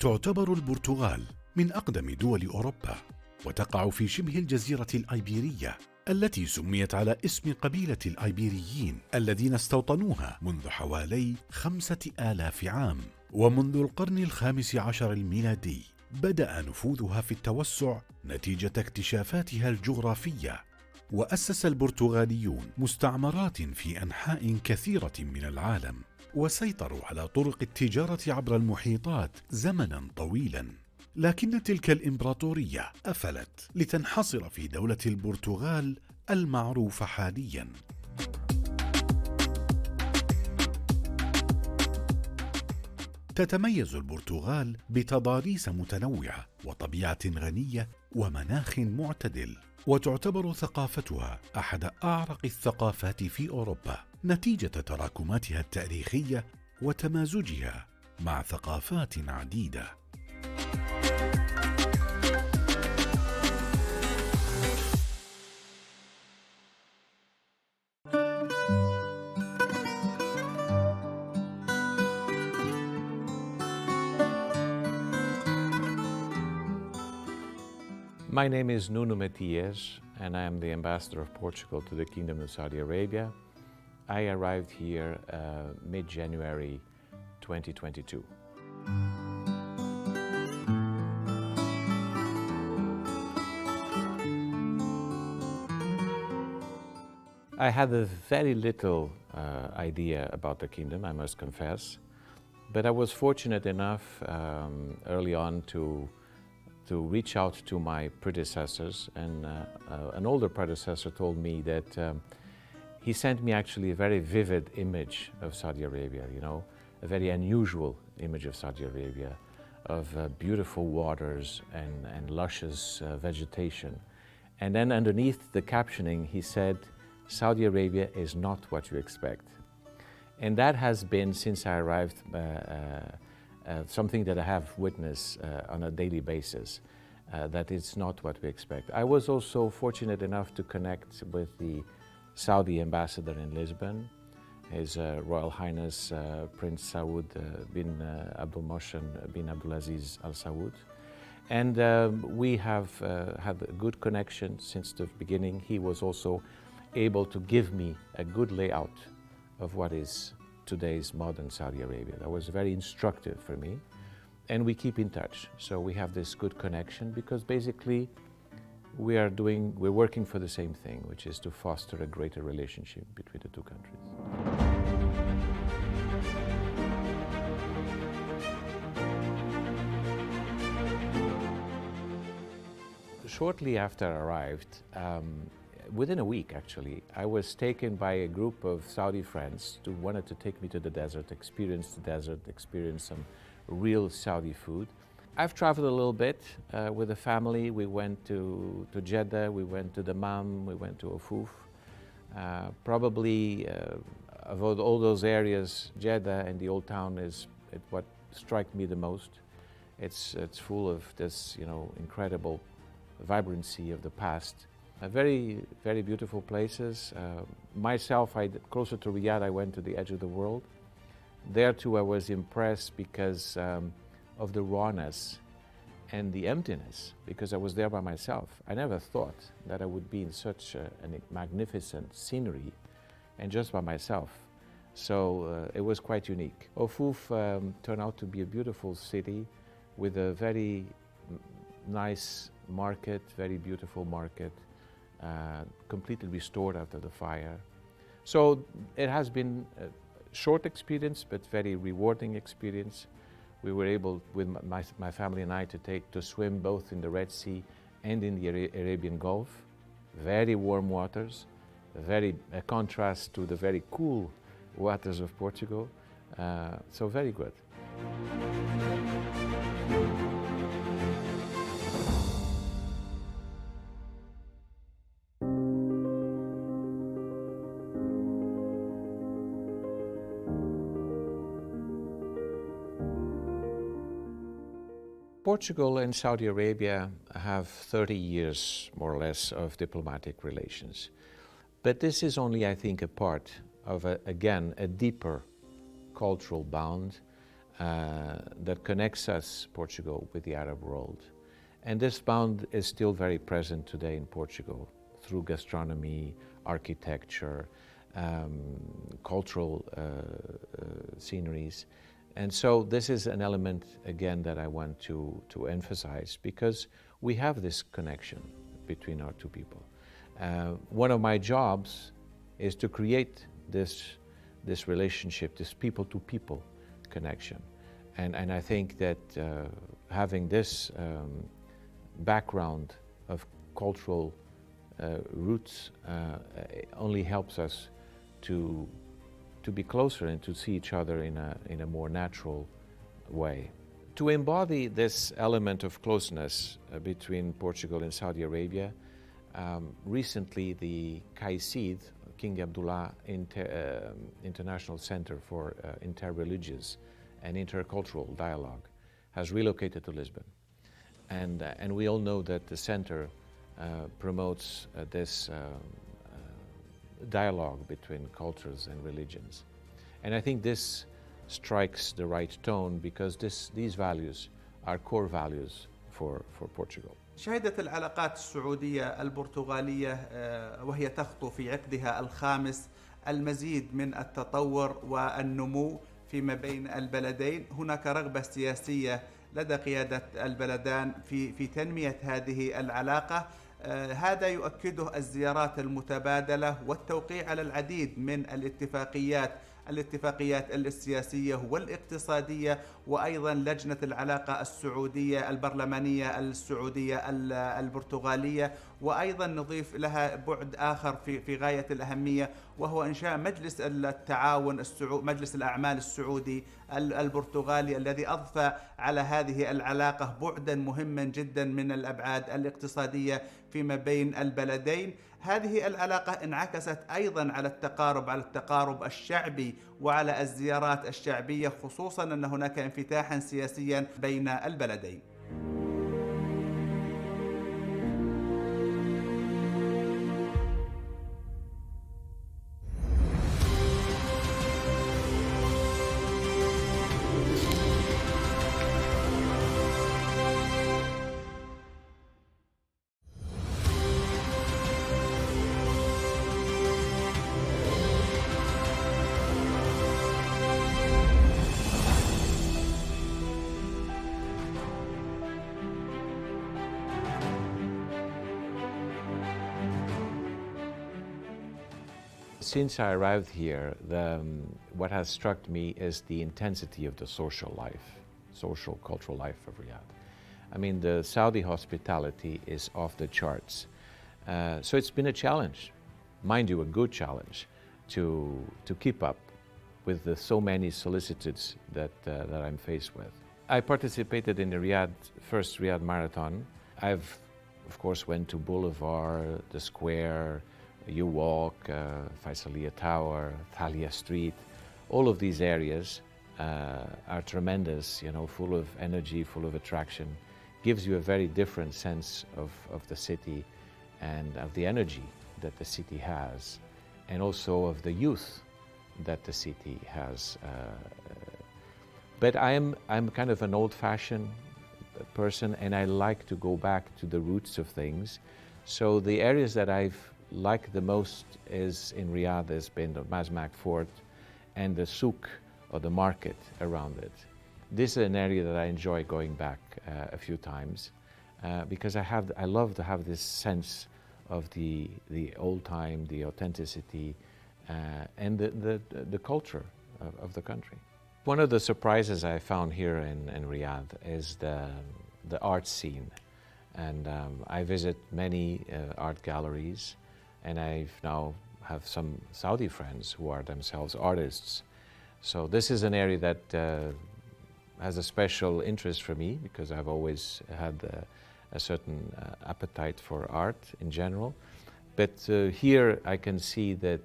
تعتبر البرتغال من أقدم دول أوروبا، وتقع في شبه الجزيرة الأيبيرية التي سميت على اسم قبيلة الأيبيريين الذين استوطنوها منذ حوالي 5000 عام. ومنذ القرن ال15 الميلادي بدأ نفوذها في التوسع نتيجة اكتشافاتها الجغرافية، وأسس البرتغاليون مستعمرات في أنحاء كثيرة من العالم، وسيطروا على طرق التجارة عبر المحيطات زمناً طويلاً. لكن تلك الإمبراطورية أفلت لتنحصر في دولة البرتغال المعروفة حالياً. تتميز البرتغال بتضاريس متنوعة وطبيعة غنية ومناخ معتدل، وتعتبر ثقافتها أحد أعرق الثقافات في أوروبا نتيجة تراكماتها التاريخية وتمازجها مع ثقافات عديدة. My name is Nuno Matias, and I am the ambassador of Portugal to the Kingdom of Saudi Arabia. I arrived here mid-January 2022. I had a very little idea about the kingdom, I must confess, but I was fortunate enough early on to reach out to my predecessors, and an older predecessor told me that he sent me actually a very vivid image of Saudi Arabia, you know, a very unusual image of Saudi Arabia, of beautiful waters and luscious vegetation. And then underneath the captioning, he said, Saudi Arabia is not what you expect. And that has been, since I arrived, something that I have witnessed on a daily basis, that it's not what we expect. I was also fortunate enough to connect with the Saudi ambassador in Lisbon, His Royal Highness Prince Saud bin Abdul Mohsen bin Abdulaziz Al Saud. And we have had a good connection since the beginning. He was also able to give me a good layout of what is today's modern Saudi Arabia. That was very instructive for me, and we keep in touch. So we have this good connection because basically we're working for the same thing, which is to foster a greater relationship between the two countries. Shortly after I arrived, within a week actually, I was taken by a group of Saudi friends who wanted to take me to the desert, experience some real Saudi food. I've traveled a little bit with the family. We went to Jeddah, we went to Dammam, we went to Ofuf. Probably of all those areas, Jeddah and the Old Town is what struck me the most. It's full of this, you know, incredible vibrancy of the past. Very, very beautiful places. Myself, closer to Riyadh, I went to the edge of the world. There too I was impressed because of the rawness and the emptiness, because I was there by myself. I never thought that I would be in such a magnificent scenery and just by myself. So it was quite unique. Ofuf turned out to be a beautiful city with a very nice market, very beautiful market, completely restored after the fire. So it has been a short experience, but very rewarding experience. We were able, with my family and I, to swim both in the Red Sea and in the Arabian Gulf. Very warm waters, a contrast to the very cool waters of Portugal. So very good. Portugal and Saudi Arabia have 30 years, more or less, of diplomatic relations. But this is only, I think, a part of, again, a deeper cultural bond. that connects us, Portugal, with the Arab world. And this bond is still very present today in Portugal through gastronomy, architecture, cultural sceneries. And so this is an element, again, that I want to emphasize, because we have this connection between our two people. One of my jobs is to create this relationship, this people-to-people connection. And I think that having this background of cultural roots only helps us to be closer and to see each other in a more natural way. To embody this element of closeness between Portugal and Saudi Arabia, recently the CAICID, King Abdullah International Center for Interreligious and Intercultural Dialogue, has relocated to Lisbon. And we all know that the center promotes this dialogue between cultures and religions. And I think this strikes the right tone, because these values are core values for Portugal. شهدت العلاقات السعودية البرتغالية وهي تخطو في عقدها الخامس المزيد من التطور والنمو فيما بين البلدين. هناك رغبة سياسية لدى قيادة البلدان في تنمية هذه العلاقة. هذا يؤكده الزيارات المتبادلة والتوقيع على العديد من الاتفاقيات السياسية والاقتصادية، وأيضا لجنة العلاقة السعودية البرلمانية السعودية البرتغالية. وأيضا نضيف لها بعد آخر في غاية الأهمية، وهو إنشاء مجلس التعاون مجلس الأعمال السعودي البرتغالي، الذي أضفى على هذه العلاقة بعدا مهما جدا من الأبعاد الاقتصادية فيما بين البلدين. هذه العلاقة انعكست أيضا على التقارب الشعبي وعلى الزيارات الشعبية، خصوصا أن هناك انفتاحا سياسيا بين البلدين. Since I arrived here, what has struck me is the intensity of the social cultural life of Riyadh. I mean, the Saudi hospitality is off the charts. So it's been a challenge, mind you, a good challenge, to keep up with the so many solicitudes that I'm faced with. I participated in the first Riyadh Marathon. I've, of course, went to Boulevard, the Square, You Walk, Faisaliya Tower, Thalia Street. All of these areas are tremendous, full of energy, full of attraction. Gives you a very different sense of the city and of the energy that the city has, and also of the youth that the city has. But I'm kind of an old-fashioned person, and I like to go back to the roots of things. So the areas that I've liked the most is in Riyadh has been the Mazmak Fort and the souk, or the market around it. This is an area that I enjoy going back a few times because I love to have this sense of the old time, the authenticity, and the culture of the country. One of the surprises I found here in Riyadh is the art scene. And I visit many art galleries, and I now have some Saudi friends who are themselves artists. So this is an area that has a special interest for me, because I've always had a certain appetite for art in general. But here I can see that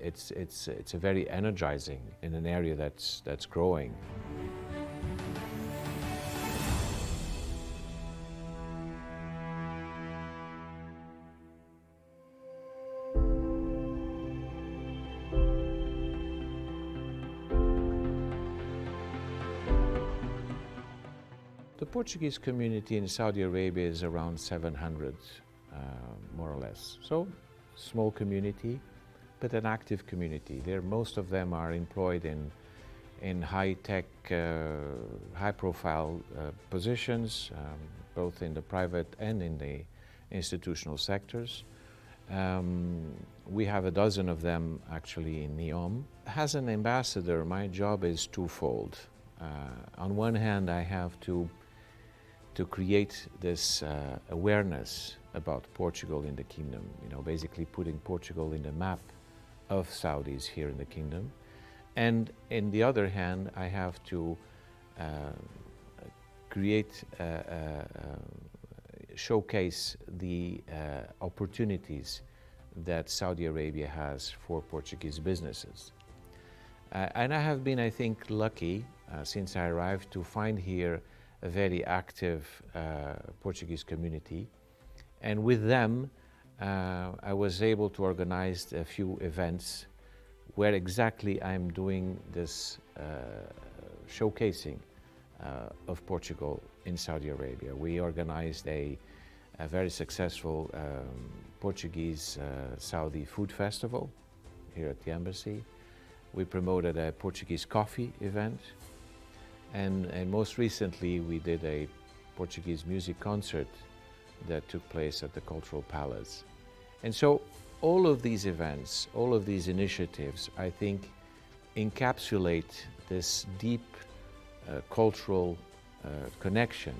it's a very energizing in an area that's growing. The Portuguese community in Saudi Arabia is around 700, more or less. So, small community, but an active community. Most of them are employed in high-tech, high-profile positions, both in the private and in the institutional sectors. We have a dozen of them actually in NEOM. As an ambassador, my job is twofold. On one hand, I have to create this awareness about Portugal in the kingdom, basically putting Portugal in the map of Saudis here in the kingdom. And in the other hand, I have to showcase the opportunities that Saudi Arabia has for Portuguese businesses. And I have been, I think, lucky since I arrived to find here a very active Portuguese community. And with them, I was able to organize a few events where exactly I'm doing this showcasing of Portugal in Saudi Arabia. We organized a very successful Portuguese Saudi food festival here at the embassy. We promoted a Portuguese coffee event. And most recently, we did a Portuguese music concert that took place at the Cultural Palace. And so all of these events, all of these initiatives, I think, encapsulate this deep cultural connection,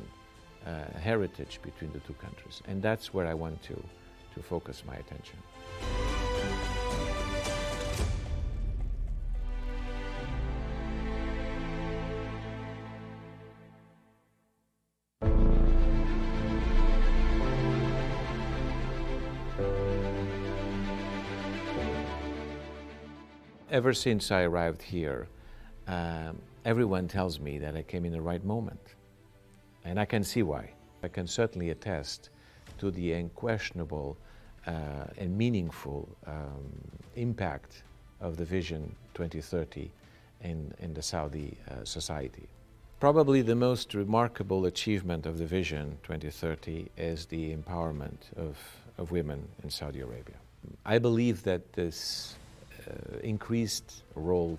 heritage between the two countries. And that's where I want to focus my attention. Ever since I arrived here, everyone tells me that I came in the right moment. And I can see why. I can certainly attest to the unquestionable and meaningful impact of the Vision 2030 in the Saudi society. Probably the most remarkable achievement of the Vision 2030 is the empowerment of women in Saudi Arabia. I believe that this increased role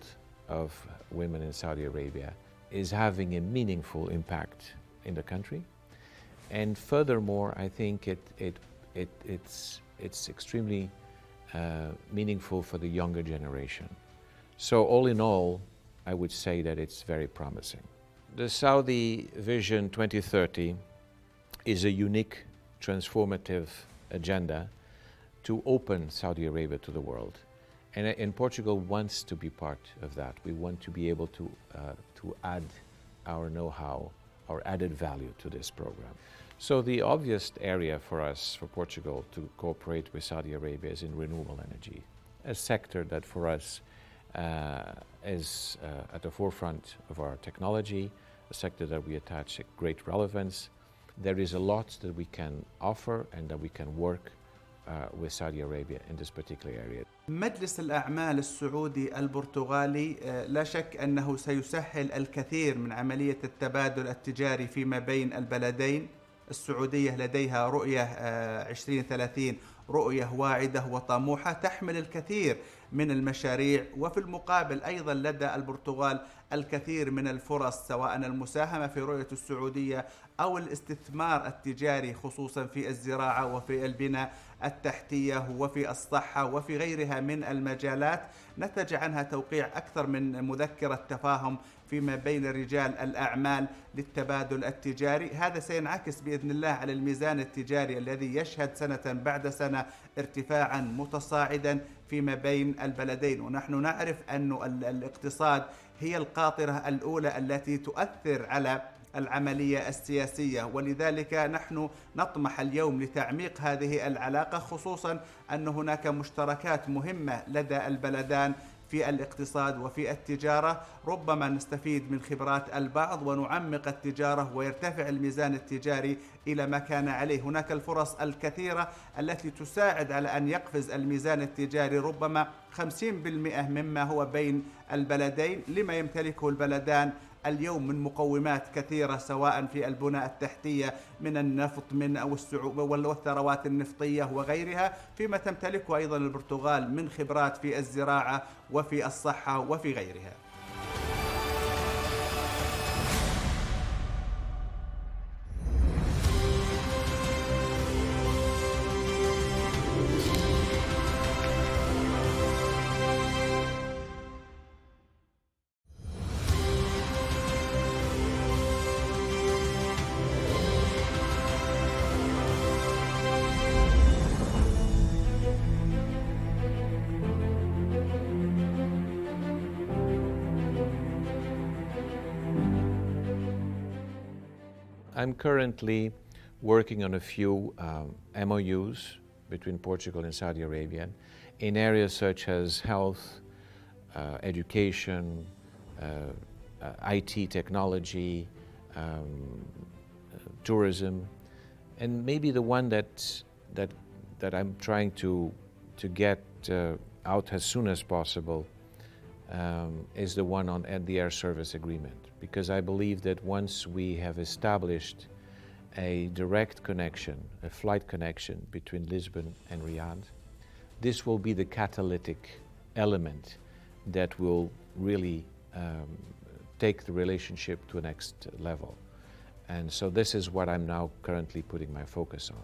of women in Saudi Arabia is having a meaningful impact in the country. And furthermore, I think it's extremely meaningful for the younger generation. So all in all, I would say that it's very promising. The Saudi Vision 2030 is a unique, transformative agenda to open Saudi Arabia to the world. And Portugal wants to be part of that. We want to be able to add our know-how, our added value to this program. So the obvious area for us, for Portugal, to cooperate with Saudi Arabia is in renewable energy, a sector that for us is at the forefront of our technology, a sector that we attach great relevance. There is a lot that we can offer and that we can work with Saudi Arabia in this particular area. مجلس الأعمال السعودي البرتغالي لا شك أنه سيسهل الكثير من عملية التبادل التجاري فيما بين البلدين. السعودية لديها رؤية 2030 رؤية واعدة وطموحة تحمل الكثير من المشاريع، وفي المقابل أيضا لدى البرتغال الكثير من الفرص سواء المساهمة في رؤية السعودية أو الاستثمار التجاري خصوصا في الزراعة وفي البناء التحتية وفي الصحة وفي غيرها من المجالات. نتج عنها توقيع أكثر من مذكرة تفاهم فيما بين رجال الأعمال للتبادل التجاري. هذا سينعكس بإذن الله على الميزان التجاري الذي يشهد سنة بعد سنة ارتفاعا متصاعدا فيما بين البلدين. ونحن نعرف أن الاقتصاد هي القاطرة الأولى التي تؤثر على العملية السياسية، ولذلك نحن نطمح اليوم لتعميق هذه العلاقة، خصوصا أن هناك مشتركات مهمة لدى البلدان في الاقتصاد وفي التجارة. ربما نستفيد من خبرات البعض ونعمق التجارة ويرتفع الميزان التجاري إلى ما كان عليه. هناك الفرص الكثيرة التي تساعد على أن يقفز الميزان التجاري ربما 50% مما هو بين البلدين، لما يمتلكه البلدان اليوم من مقومات كثيرة، سواء في البنى التحتية من النفط والثروات النفطية وغيرها، فيما تمتلكه أيضا البرتغال من خبرات في الزراعة وفي الصحة وفي غيرها. I'm currently working on a few MOUs between Portugal and Saudi Arabia in areas such as health, education, IT technology, tourism, and maybe the one that I'm trying to get out as soon as possible is the one on the air service agreement, because I believe that once we have established a direct connection, a flight connection between Lisbon and Riyadh, this will be the catalytic element that will really take the relationship to a next level. And so this is what I'm now currently putting my focus on.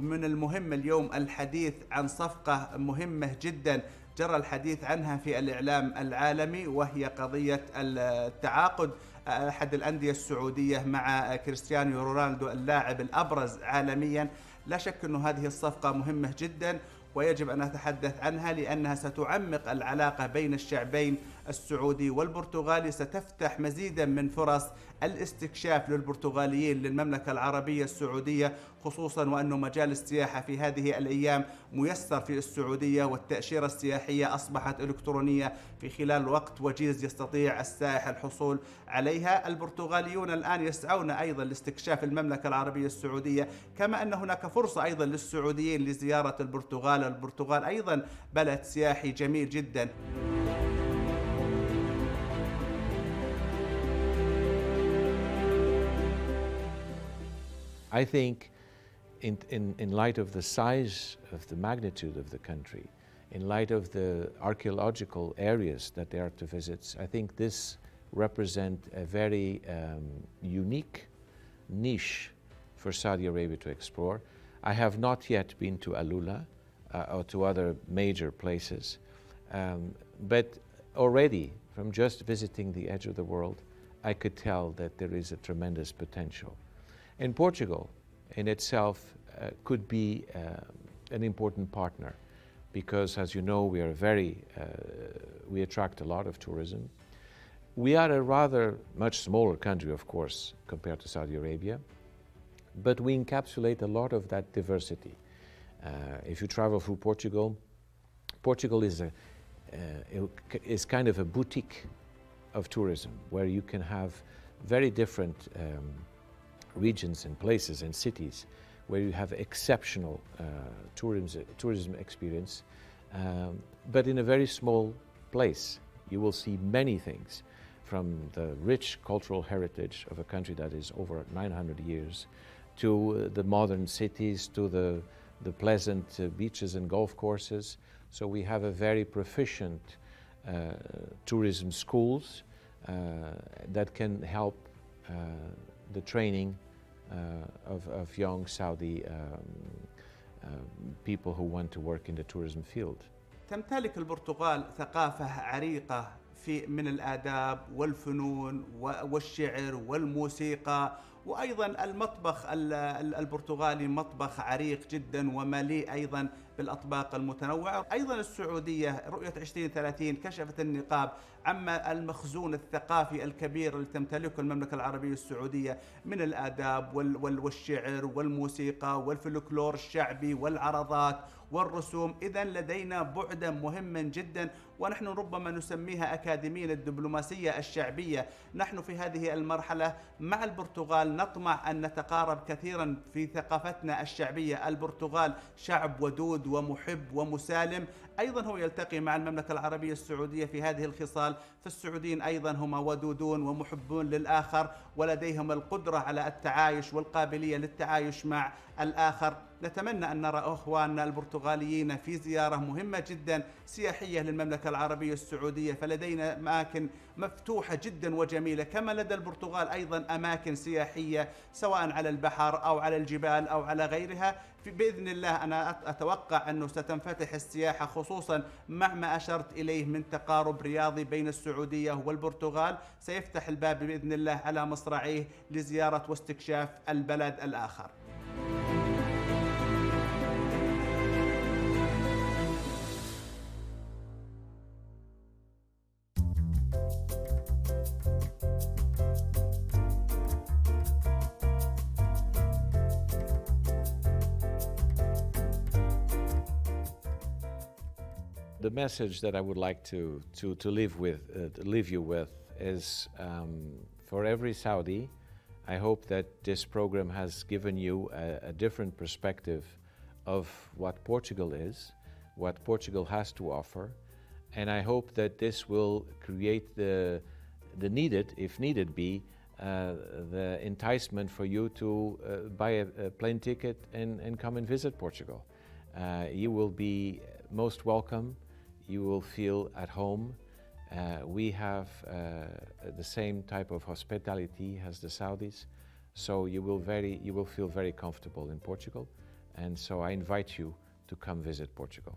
من المهم اليوم الحديث عن صفقة مهمة جدا جرى الحديث عنها في الإعلام العالمي، وهي قضية التعاقد أحد الأندية السعودية مع كريستيانو رونالدو اللاعب الأبرز عالميا. لا شك أن هذه الصفقة مهمة جدا ويجب أن نتحدث عنها، لأنها ستعمق العلاقة بين الشعبين السعودي والبرتغالي، ستفتح مزيدا من فرص الاستكشاف للبرتغاليين للمملكة العربية السعودية، خصوصا وأن مجال السياحة في هذه الأيام ميسر في السعودية، والتأشيرة السياحية أصبحت إلكترونية في خلال وقت وجيز يستطيع السائح الحصول عليها. البرتغاليون الآن يسعون أيضا لاستكشاف المملكة العربية السعودية، كما أن هناك فرصة أيضا للسعوديين لزيارة البرتغال. البرتغال أيضا بلد سياحي جميل جدا. I think in light of the size of the magnitude of the country, in light of the archaeological areas that they are to visit, I think this represents a very unique niche for Saudi Arabia to explore. I have not yet been to Alula or to other major places, but already from just visiting the edge of the world, I could tell that there is a tremendous potential. And Portugal in itself could be an important partner, because as you know, we are we attract a lot of tourism. We are a rather much smaller country, of course, compared to Saudi Arabia, but we encapsulate a lot of that diversity. If you travel through Portugal, Portugal is kind of a boutique of tourism, where you can have very different regions and places and cities where you have exceptional tourism experience, but in a very small place. You will see many things, from the rich cultural heritage of a country that is over 900 years, to the modern cities, to the pleasant beaches and golf courses. So we have a very proficient tourism schools that can help the training of young Saudi people who want to work in the tourism field. تمتلك البرتغال ثقافة عريقة من الآداب والفنون والشعر والموسيقى، وأيضا المطبخ البرتغالي مطبخ عريق جدا ومليء أيضا بالأطباق المتنوعة. أيضا السعودية رؤية 2030 كشفت النقاب عما المخزون الثقافي الكبير اللي تمتلكه المملكة العربية السعودية من الآداب والشعر والموسيقى والفلكلور الشعبي والعرضات والرسوم. إذن لدينا بعدا مهما جدا، ونحن ربما نسميها أكاديمية الدبلوماسية الشعبية. نحن في هذه المرحلة مع البرتغال البرتغال، نطمح أن نتقارب كثيرا في ثقافتنا الشعبية. البرتغال شعب ودود ومحب ومسالم، أيضا هو يلتقي مع المملكة العربية السعودية في هذه الخصال. فالسعوديين أيضا هم ودودون ومحبون للآخر، ولديهم القدرة على التعايش والقابلية للتعايش مع الآخر. نتمنى أن نرى أخواننا البرتغاليين في زيارة مهمة جدا سياحية للمملكة العربية السعودية، فلدينا أماكن مفتوحة جدا وجميلة، كما لدى البرتغال أيضا أماكن سياحية سواء على البحر أو على الجبال أو على غيرها. بإذن الله أنا أتوقع أنه ستنفتح السياحة، خصوصا مع ما أشرت إليه من تقارب رياضي بين السعودية والبرتغال، سيفتح الباب بإذن الله على مصراعيه لزيارة واستكشاف البلد الآخر. The message that I would like to leave you with is for every Saudi, I hope that this program has given you a different perspective of what Portugal is, what Portugal has to offer, and I hope that this will create the needed, if needed be, the enticement for you to buy a plane ticket and come and visit Portugal. You will be most welcome. You will feel at home. We have the same type of hospitality as the Saudis, so you will feel very comfortable in Portugal, and so I invite you to come visit Portugal.